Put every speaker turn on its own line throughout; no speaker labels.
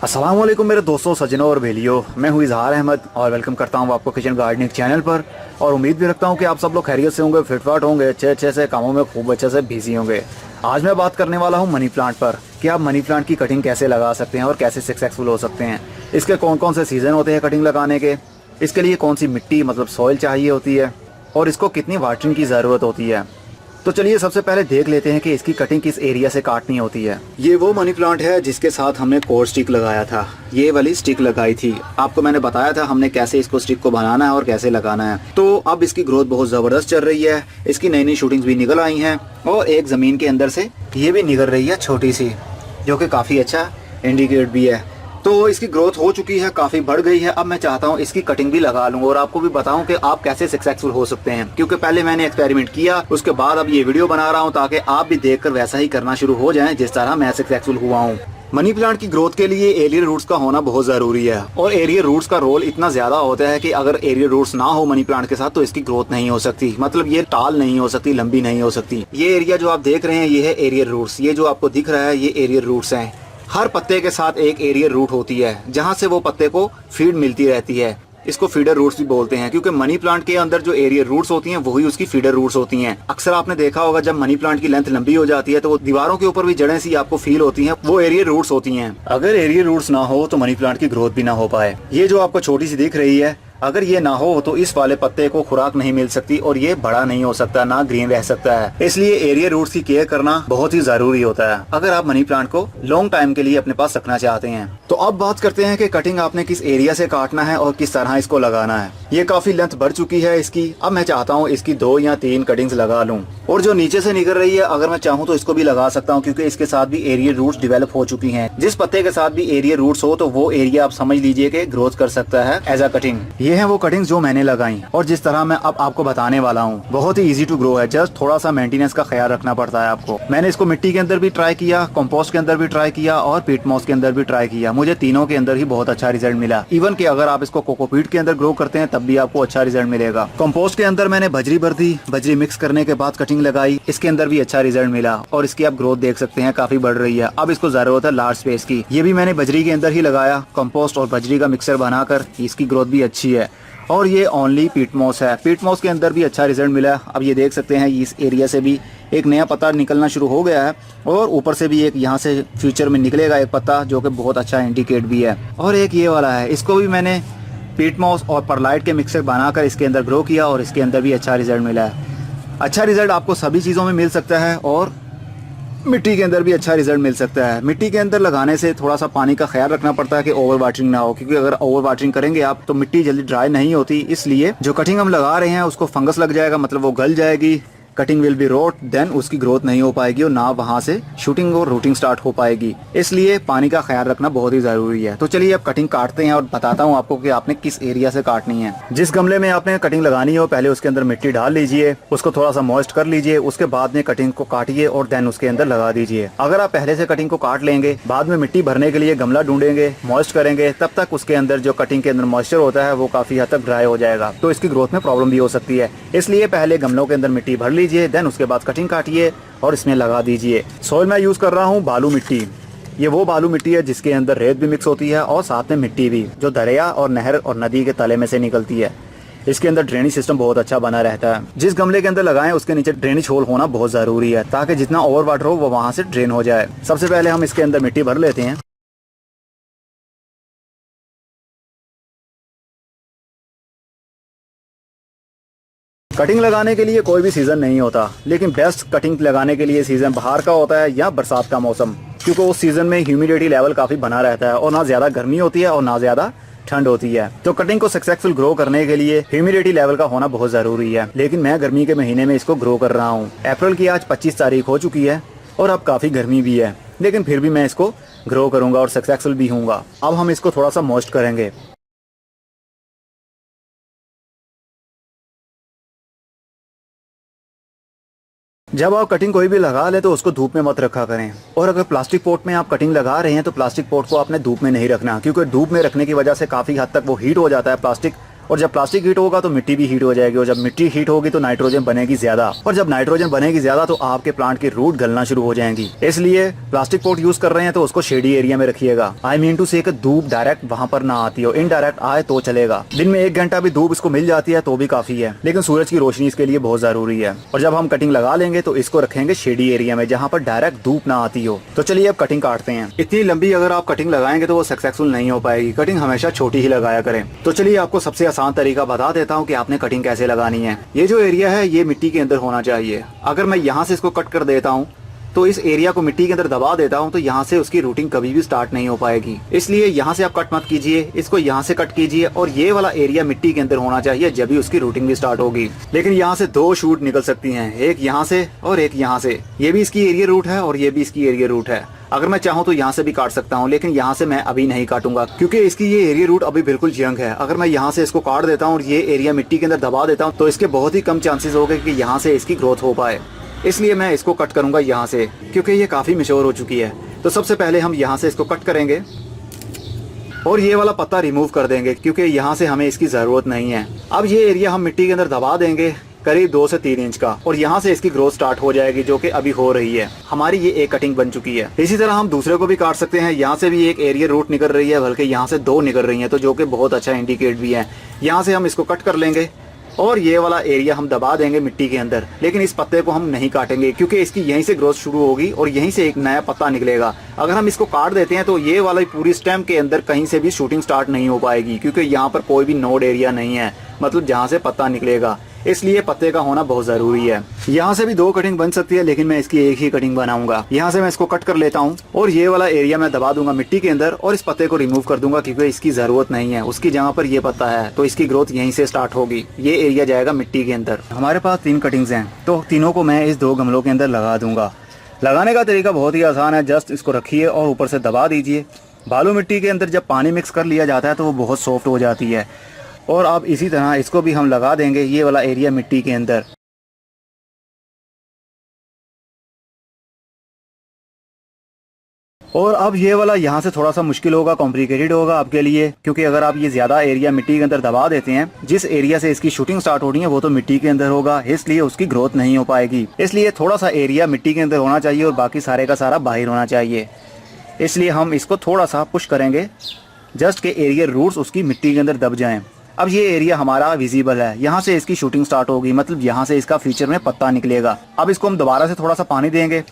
अस्सलाम वालेकुम मेरे दोस्तों, सज्जनों और भेलियों। मैं हूँ इजहार अहमद और वेलकम करता हूँ आपको किचन गार्डनिंग चैनल पर। और उम्मीद भी रखता हूँ कि आप सब लोग खैरियत से होंगे, फिटफाट होंगे, अच्छे से कामों में खूब अच्छे से बिजी होंगे। आज मैं बात करने वाला हूँ मनी प्लांट पर कि आप मनी प्लांट की कटिंग कैसे लगा सकते हैं और कैसे सक्सेसफुल हो सकते हैं। इसके कौन कौन से सीज़न होते हैं कटिंग लगाने के, इसके लिए कौन सी मिट्टी मतलब सॉइल चाहिए होती है और इसको कितनी वाटरिंग की ज़रूरत होती है। तो चलिए सबसे पहले देख लेते हैं कि इसकी कटिंग किस एरिया से काटनी होती है। ये वो मनी प्लांट है जिसके साथ हमने कोर स्टिक लगाया था, ये वाली स्टिक लगाई थी। आपको मैंने बताया था हमने कैसे इसको स्टिक को बनाना है और कैसे लगाना है। तो अब इसकी ग्रोथ बहुत ज़बरदस्त चल रही है, इसकी नई नई शूटिंग्स भी निकल आई हैं और एक ज़मीन के अंदर से ये भी निकल रही है छोटी सी, जो कि काफ़ी अच्छा इंडिकेट भी है। तो इसकी ग्रोथ हो चुकी है, काफ़ी बढ़ गई है। अब मैं चाहता हूँ इसकी कटिंग भी लगा लूँ और आपको भी बताऊँ कि आप कैसे सक्सेसफुल हो सकते हैं, क्योंकि पहले मैंने एक्सपेरिमेंट किया, उसके बाद अब ये वीडियो बना रहा हूँ ताकि आप भी देखकर वैसा ही करना शुरू हो जाएं जिस तरह मैं सक्सेसफुल हुआ हूँ। मनी प्लांट की ग्रोथ के लिए एरियल रूट्स का होना बहुत ज़रूरी है और एरियल रूट्स का रोल इतना ज़्यादा होता है कि अगर एरियल रूट्स ना हो मनी प्लांट के साथ तो इसकी ग्रोथ नहीं हो सकती, मतलब ये टाल नहीं हो सकती, लंबी नहीं हो सकती। ये एरिया जो आप देख रहे हैं ये है एरियल रूट्स, ये जो आपको दिख रहा है ये एरियल रूट्स हैं। हर पत्ते के साथ एक एरियल रूट होती है जहाँ से वो पत्ते को फीड मिलती रहती है। इसको फीडर रूट्स भी बोलते हैं, क्योंकि मनी प्लांट के अंदर जो एरियल रूट्स होती हैं वही उसकी फीडर रूट्स होती हैं। अक्सर आपने देखा होगा जब मनी प्लांट की लेंथ लंबी हो जाती है तो वो दीवारों के ऊपर भी जड़ें सी आपको फील होती हैं, वो एरियल रूट्स होती हैं। अगर एरियल रूट्स ना हो तो मनी प्लांट की ग्रोथ भी ना हो पाए। ये जो आपको छोटी सी दिख रही है, अगर ये ना हो तो इस वाले पत्ते को खुराक नहीं मिल सकती और ये बड़ा नहीं हो सकता, ना ग्रीन रह सकता है। इसलिए एरियल रूट्स की केयर करना बहुत ही जरूरी होता है अगर आप मनी प्लांट को लॉन्ग टाइम के लिए अपने पास रखना चाहते हैं। तो अब बात करते हैं कि कटिंग आपने किस एरिया से काटना है और किस तरह इसको लगाना है। ये काफी लेंथ बढ़ चुकी है इसकी। अब मैं चाहता हूँ इसकी 2 या 3 कटिंग्स लगा लूँ और जो नीचे से निकल रही है अगर मैं चाहूँ तो इसको भी लगा सकता हूँ, क्योंकि इसके साथ भी एरियल रूट्स डेवलप हो चुकी हैं। जिस पत्ते के साथ भी एरियल रूट्स हो तो वो एरिया आप समझ लीजिए कि ग्रोथ कर सकता है एज अ कटिंग। ये है वो कटिंग्स जो मैंने लगाई और जिस तरह मैं अब आपको बताने वाला हूँ। बहुत ही इजी टू ग्रो है, जस्ट थोड़ा सा मेंटेनेंस का ख्याल रखना पड़ता है आपको। मैंने इसको मिट्टी के अंदर भी ट्राई किया, कंपोस्ट के अंदर भी ट्राई किया और पीट मॉस के अंदर भी ट्राई किया। मुझे तीनों के अंदर ही बहुत अच्छा रिजल्ट मिला। इवन कि अगर आप इसको कोकोपीट के अंदर ग्रो करते हैं तब भी आपको अच्छा रिजल्ट मिलेगा। कंपोस्ट के अंदर मैंने बजरी भर दी, बजरी मिक्स करने के बाद कटिंग लगाई, इसके अंदर भी अच्छा रिजल्ट मिला और इसकी आप ग्रोथ देख सकते हैं काफी बढ़ रही है। अब इसको जरूरत है लार्ज स्पेस की। ये भी मैंने बजरी के अंदर ही लगाया, कंपोस्ट और बजरी का मिक्सर बनाकर। इसकी ग्रोथ भी अच्छी है और ये ओनली पीट मॉस है। पीट मॉस के अंदर भी अच्छा रिजल्ट मिला। अब ये देख सकते हैं इस एरिया से भी एक नया पत्ता निकलना शुरू हो गया है और ऊपर से भी एक यहाँ से फ्यूचर में निकलेगा एक पत्ता, जो कि बहुत अच्छा इंडिकेट भी है। और एक ये वाला है, इसको भी मैंने पीट मॉस और परलाइट के मिक्सर बनाकर इसके अंदर ग्रो किया और इसके अंदर भी अच्छा रिजल्ट मिला है। अच्छा रिजल्ट आपको सभी चीज़ों में मिल सकता है और मिट्टी के अंदर भी अच्छा रिजल्ट मिल सकता है। मिट्टी के अंदर लगाने से थोड़ा सा पानी का ख्याल रखना पड़ता है कि ओवर वाटरिंग ना हो, क्योंकि अगर ओवर वाटरिंग करेंगे आप तो मिट्टी जल्दी ड्राई नहीं होती। इसलिए जो कटिंग हम लगा रहे हैं उसको फंगस लग जाएगा, मतलब वो गल जाएगी, cutting will be rot, then उसकी ग्रोथ नहीं हो पाएगी और ना वहाँ से शूटिंग और रूटिंग स्टार्ट हो पाएगी। इसलिए पानी का ख्याल रखना बहुत ही जरूरी है। तो चलिए अब कटिंग काटते हैं और बताता हूँ आपको कि आपने किस एरिया से काटनी है। जिस गमले में आपने कटिंग लगानी हो पहले उसके अंदर मिट्टी डाल लीजिए, उसको थोड़ा सा मॉइस्ट कर लीजिए, उसके बाद में कटिंग को काटिए और देन उसके अंदर लगा दीजिए। अगर आप पहले से कटिंग को काट लेंगे, बाद में मिट्टी भरने के लिए गमला ढूंढेंगे, मॉइस्ट करेंगे, तब तक उसके अंदर जो कटिंग के अंदर मॉइस्चर होता है वो काफी हद तक ड्राई हो जाएगा, तो इसकी ग्रोथ में प्रॉब्लम भी हो सकती है। इसलिए पहले गमलों के अंदर मिट्टी भर लीजिए, देन उसके बाद कटिंग काटिए और इसमें लगा दीजिए। सॉइल मैं यूज कर रहा हूँ बालू मिट्टी। ये वो बालू मिट्टी है जिसके अंदर रेत भी मिक्स होती है और साथ में मिट्टी भी, जो दरिया और नहर और नदी के तले में से निकलती है। इसके अंदर ड्रेनेज सिस्टम बहुत अच्छा बना रहता है। जिस गमले के अंदर लगाएं उसके नीचे ड्रेनेज होल होना बहुत जरूरी है, ताकि जितना ओवर वाटर हो वो वहां से ड्रेन हो जाए। सबसे पहले हम इसके अंदर मिट्टी भर लेते हैं। कटिंग लगाने के लिए कोई भी सीजन नहीं होता, लेकिन बेस्ट कटिंग लगाने के लिए सीजन बाहर का होता है या बरसात का मौसम, क्योंकि उस सीजन में ह्यूमिडिटी लेवल काफी बना रहता है और ना ज्यादा गर्मी होती है और ना ज्यादा ठंड होती है। तो कटिंग को सक्सेसफुल ग्रो करने के लिए ह्यूमिडिटी लेवल का होना बहुत जरूरी है। लेकिन मैं गर्मी के महीने में इसको ग्रो कर रहा हूँ। अप्रैल की आज 25 तारीख हो चुकी है और अब काफी गर्मी भी है, लेकिन फिर भी मैं इसको ग्रो करूंगा और सक्सेसफुल भी हूँगा। अब हम इसको थोड़ा सा मॉइस्ट करेंगे। जब आप कटिंग कोई भी लगा ले तो उसको धूप में मत रखा करें। और अगर प्लास्टिक पॉट में आप कटिंग लगा रहे हैं तो प्लास्टिक पॉट को आपने धूप में नहीं रखना, क्योंकि धूप में रखने की वजह से काफ़ी हद तक वो हीट हो जाता है प्लास्टिक और जब प्लास्टिक हीट होगा तो मिट्टी भी हीट हो जाएगी, और जब मिट्टी हीट होगी तो नाइट्रोजन बनेगी ज्यादा, और जब नाइट्रोजन बनेगी ज्यादा तो आपके प्लांट की रूट गलना शुरू हो जाएंगी। इसलिए प्लास्टिक पॉट यूज कर रहे हैं तो उसको शेडी एरिया में रखिएगा। आई मीन टू से धूप डायरेक्ट वहां पर ना आती हो, इनडायरेक्ट आए तो चलेगा। दिन में 1 घंटा भी धूप इसको मिल जाती है तो भी काफी है, लेकिन सूरज की रोशनी इसके लिए बहुत जरूरी है। और जब हम कटिंग लगा लेंगे तो इसको रखेंगे शेडी एरिया में जहाँ पर डायरेक्ट धूप ना आती हो। तो चलिए अब कटिंग काटते हैं। इतनी लंबी अगर आप कटिंग लगाएंगे तो वो सक्सेसफुल नहीं हो पाएगी। कटिंग हमेशा छोटी ही लगाया करें। तो चलिए आपको सबसे आसान तरीका बता देता हूँ कि आपने कटिंग कैसे लगानी है। ये जो एरिया है ये मिट्टी के अंदर होना चाहिए। अगर मैं यहाँ से इसको कट कर देता हूँ तो इस एरिया को मिट्टी के अंदर दबा देता हूँ तो यहाँ से उसकी रूटिंग कभी भी स्टार्ट नहीं हो पाएगी। इसलिए यहाँ से आप कट मत कीजिए, इसको यहाँ से कट कीजिए और ये वाला एरिया मिट्टी के अंदर होना चाहिए, जब भी उसकी रूटिंग भी स्टार्ट होगी। लेकिन यहाँ से 2 शूट निकल सकती हैं, एक यहाँ से और एक यहाँ से। ये भी इसकी एरिया रूट है और ये भी इसकी एरिया रूट है। अगर मैं चाहूँ तो यहाँ से भी काट सकता हूँ, लेकिन यहाँ से मैं अभी नहीं काटूंगा क्योंकि इसकी ये एरिया रूट अभी बिल्कुल यंग है। अगर मैं यहाँ से इसको काट देता हूँ और ये एरिया मिट्टी के अंदर दबा देता हूँ तो इसके बहुत ही कम चांसेस हो गए कि यहाँ से इसकी ग्रोथ हो पाए। इसलिए मैं इसको कट करूंगा यहाँ से, क्योंकि ये काफ़ी मैच्योर हो चुकी है। तो सबसे पहले हम यहाँ से इसको कट करेंगे और ये वाला पत्ता रिमूव कर देंगे क्योंकि यहाँ से हमें इसकी ज़रूरत नहीं है। अब ये एरिया हम मिट्टी के अंदर दबा देंगे करीब 2 से 3 इंच का, और यहाँ से इसकी ग्रोथ स्टार्ट हो जाएगी जो कि अभी हो रही है। हमारी ये एक कटिंग बन चुकी है। इसी तरह हम दूसरे को भी काट सकते हैं। यहाँ से भी एक एरिया रूट निकल रही है, बल्कि यहाँ से 2 निकल रही है, तो जो कि बहुत अच्छा इंडिकेट भी है। यहाँ से हम इसको कट कर लेंगे और ये वाला एरिया हम दबा देंगे मिट्टी के अंदर। लेकिन इस पत्ते को हम नहीं काटेंगे क्योंकि इसकी यहीं से ग्रोथ शुरू होगी और यहीं से एक नया पत्ता निकलेगा। अगर हम इसको काट देते हैं तो ये वाला पूरी स्टेम के अंदर कहीं से भी शूटिंग स्टार्ट नहीं हो पाएगी, क्योंकि यहाँ पर कोई भी नोड एरिया नहीं है, मतलब जहाँ से पत्ता निकलेगा। इसलिए पत्ते का होना बहुत जरूरी है। यहाँ से भी 2 कटिंग बन सकती है, लेकिन मैं इसकी एक ही कटिंग बनाऊंगा। यहाँ से मैं इसको कट कर लेता हूँ और ये वाला एरिया मैं दबा दूंगा मिट्टी के अंदर और इस पत्ते को रिमूव कर दूंगा क्योंकि इसकी जरूरत नहीं है। उसकी जगह पर ये पत्ता है तो इसकी ग्रोथ यहीं से स्टार्ट होगी। ये एरिया जाएगा मिट्टी के अंदर। हमारे पास 3 कटिंग्स हैं तो तीनों को मैं इस 2 गमलों के अंदर लगा दूंगा। लगाने का तरीका बहुत ही आसान है। जस्ट इसको रखिए और ऊपर से दबा दीजिए। बालू मिट्टी के अंदर जब पानी मिक्स कर लिया जाता है तो वो बहुत सॉफ्ट हो जाती है। और अब इसी तरह इसको भी हम लगा देंगे ये वाला एरिया मिट्टी के अंदर। और अब ये वाला यहाँ से थोड़ा सा मुश्किल होगा, कॉम्प्लिकेटेड होगा आपके लिए, क्योंकि अगर आप ये ज्यादा एरिया मिट्टी के अंदर दबा देते हैं, जिस एरिया से इसकी शूटिंग स्टार्ट होनी है वो तो मिट्टी के अंदर होगा, इसलिए उसकी ग्रोथ नहीं हो पाएगी। इसलिए थोड़ा सा एरिया मिट्टी के अंदर होना चाहिए और बाकी सारे का सारा बाहर होना चाहिए। इसलिए हम इसको थोड़ा सा पुश करेंगे जस्ट के एरिया रूट्स उसकी मिट्टी के अंदर दब जाएं। अब ये एरिया हमारा विजिबल है, यहाँ से इसकी शूटिंग स्टार्ट होगी, मतलब यहाँ से इसका फ्यूचर में पत्ता निकलेगा। अब इसको हम दोबारा से थोड़ा सा पानी देंगे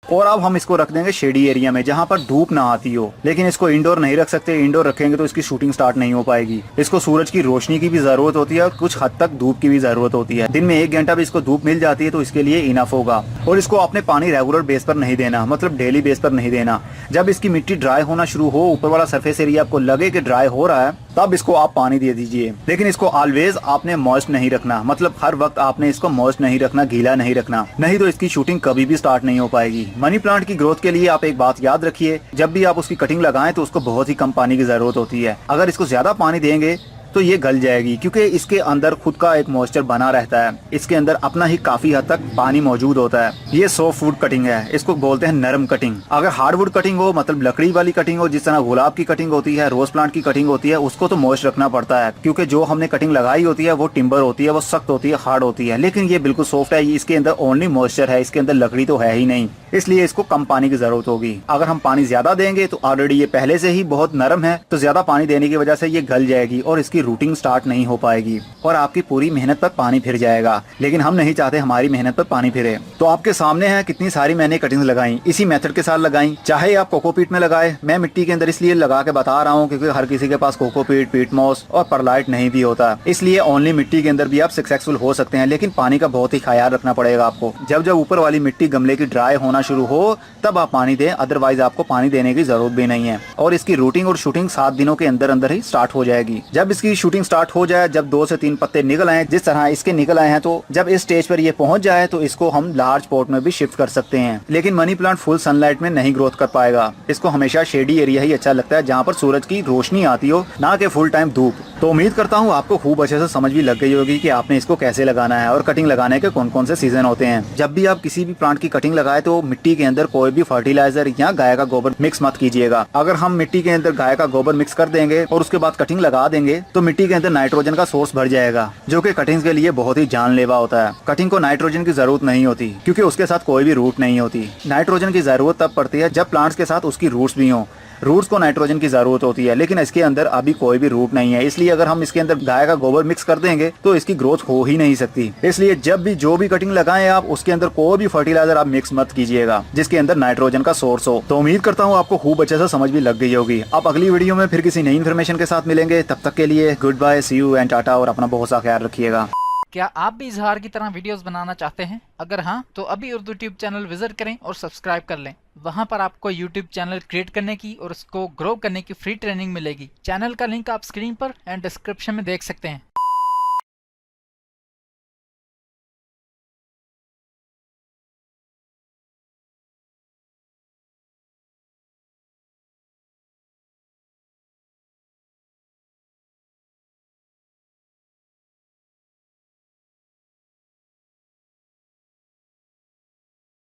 और अब हम इसको रख देंगे शेडी एरिया में जहाँ पर धूप ना आती हो। लेकिन इसको इंडोर नहीं रख सकते, इंडोर रखेंगे तो इसकी शूटिंग स्टार्ट नहीं हो पाएगी। इसको सूरज की रोशनी की भी जरूरत होती है और कुछ हद तक धूप की भी जरूरत होती है। दिन में 1 घंटा भी इसको धूप मिल जाती है तो इसके लिए इनफ होगा। और इसको आपने पानी रेगुलर बेस पर नहीं देना, मतलब डेली बेस पर नहीं देना। जब इसकी मिट्टी ड्राई होना शुरू हो, ऊपर वाला सरफेस एरिया आपको लगे कि ड्राई हो रहा है, तब इसको आप पानी दे दीजिए। लेकिन इसको ऑलवेज आपने मॉइस्ट नहीं रखना, मतलब हर वक्त आपने इसको मॉइस्ट नहीं रखना, गीला नहीं रखना, नहीं तो इसकी शूटिंग कभी भी स्टार्ट नहीं हो पाएगी। मनी प्लांट की ग्रोथ के लिए आप एक बात याद रखिए, जब भी आप उसकी कटिंग लगाएं तो उसको बहुत ही कम पानी की जरूरत होती है। अगर इसको ज्यादा पानी देंगे तो ये गल जाएगी, क्योंकि इसके अंदर खुद का एक मॉइस्चर बना रहता है। इसके अंदर अपना ही काफी हद तक पानी मौजूद होता है। ये सॉफ्ट वुड कटिंग है, इसको बोलते हैं नरम कटिंग। अगर हार्डवुड कटिंग हो, मतलब लकड़ी वाली कटिंग हो, जिस तरह गुलाब की कटिंग होती है, रोज प्लांट की कटिंग होती है, उसको तो मॉइस्ट रखना पड़ता है, क्योंकि जो हमने कटिंग लगाई होती है वो टिम्बर होती है, वो सख्त होती है, हार्ड होती है। लेकिन ये बिल्कुल सॉफ्ट है, इसके अंदर ओनली मॉइस्चर है, इसके अंदर लकड़ी तो है ही नहीं, इसलिए इसको कम पानी की जरूरत होगी। अगर हम पानी ज्यादा देंगे तो ऑलरेडी ये पहले से ही बहुत नरम है, तो ज्यादा पानी देने की वजह से ये गल जाएगी और इसकी रूटिंग स्टार्ट नहीं हो पाएगी और आपकी पूरी मेहनत पर पानी फिर जाएगा। लेकिन हम नहीं चाहते हमारी मेहनत पर पानी फिरे। तो आपके सामने है कितनी सारी मैंने कटिंग्स लगाई, इसी मेथड के साथ लगाई। चाहे आप कोकोपीट में लगाए, मैं मिट्टी के अंदर इसलिए लगा के बता रहा हूँ क्योंकि हर किसी के पास कोकोपीट, पीट मॉस और परलाइट नहीं भी होता, इसलिए ओनली मिट्टी के अंदर भी आप सक्सेसफुल हो सकते हैं। लेकिन पानी का बहुत ही ख्याल रखना पड़ेगा आपको। जब जब ऊपर वाली मिट्टी गमले की ड्राई होना शुरू हो तब आप पानी दें, अदरवाइज आपको पानी देने की जरूरत भी नहीं है। और इसकी रूटिंग और शूटिंग 7 दिनों के अंदर अंदर ही स्टार्ट हो जाएगी। जब इसकी शूटिंग स्टार्ट हो जाए, जब 2 से 3 पत्ते निकल आए जिस तरह इसके निकल आए हैं, तो जब इस स्टेज पर ये पहुंच जाए तो इसको हम लार्ज पॉट में भी शिफ्ट कर सकते हैं। लेकिन मनी प्लांट फुल सनलाइट में नहीं ग्रोथ कर पाएगा। इसको हमेशा शेडी एरिया ही अच्छा लगता है, जहाँ पर सूरज की रोशनी आती हो, ना कि फुल टाइम धूप। तो उम्मीद करता हूँ आपको खूब अच्छे से समझ भी लग गई होगी कि आपने इसको कैसे लगाना है और कटिंग लगाने के कौन कौन से सीजन होते हैं। जब भी आप किसी भी प्लांट की कटिंग लगाए तो मिट्टी के अंदर कोई भी फर्टिलाइजर या गाय का गोबर मिक्स मत कीजिएगा। अगर हम मिट्टी के अंदर गाय का गोबर मिक्स कर देंगे और उसके बाद कटिंग लगा देंगे तो मिट्टी के अंदर नाइट्रोजन का सोर्स भर जाएगा, जो कि कटिंग के लिए बहुत ही जानलेवा होता है। कटिंग को नाइट्रोजन की जरूरत नहीं होती क्योंकि उसके साथ कोई भी रूट नहीं होती। नाइट्रोजन की जरूरत तब पड़ती है जब प्लांट्स के साथ उसकी रूट्स भी हों। रूट्स को नाइट्रोजन की जरूरत होती है, लेकिन इसके अंदर अभी कोई भी रूट नहीं है, इसलिए अगर हम इसके अंदर गाय का गोबर मिक्स कर देंगे तो इसकी ग्रोथ हो ही नहीं सकती। इसलिए जब भी जो भी कटिंग लगाएं आप उसके अंदर कोई भी फर्टिलाइजर आप मिक्स मत कीजिएगा जिसके अंदर नाइट्रोजन का सोर्स हो। तो उम्मीद करता हूँ आपको खूब अच्छे से समझ भी लग गई होगी। अब अगली वीडियो में फिर किसी नई इन्फॉर्मेशन के साथ मिलेंगे, तब तक के लिए good bye, see you and tata, और अपना बहुत सा ख्याल रखिएगा।
क्या आप भी इजहार की तरह वीडियोस बनाना चाहते हैं? अगर हाँ तो अभी उर्दू ट्यूब चैनल विजिट करें और सब्सक्राइब कर लें। वहां पर आपको यूट्यूब चैनल क्रिएट करने की और उसको ग्रो करने की फ्री ट्रेनिंग मिलेगी। चैनल का लिंक आप स्क्रीन पर एंड डिस्क्रिप्शन में देख सकते हैं।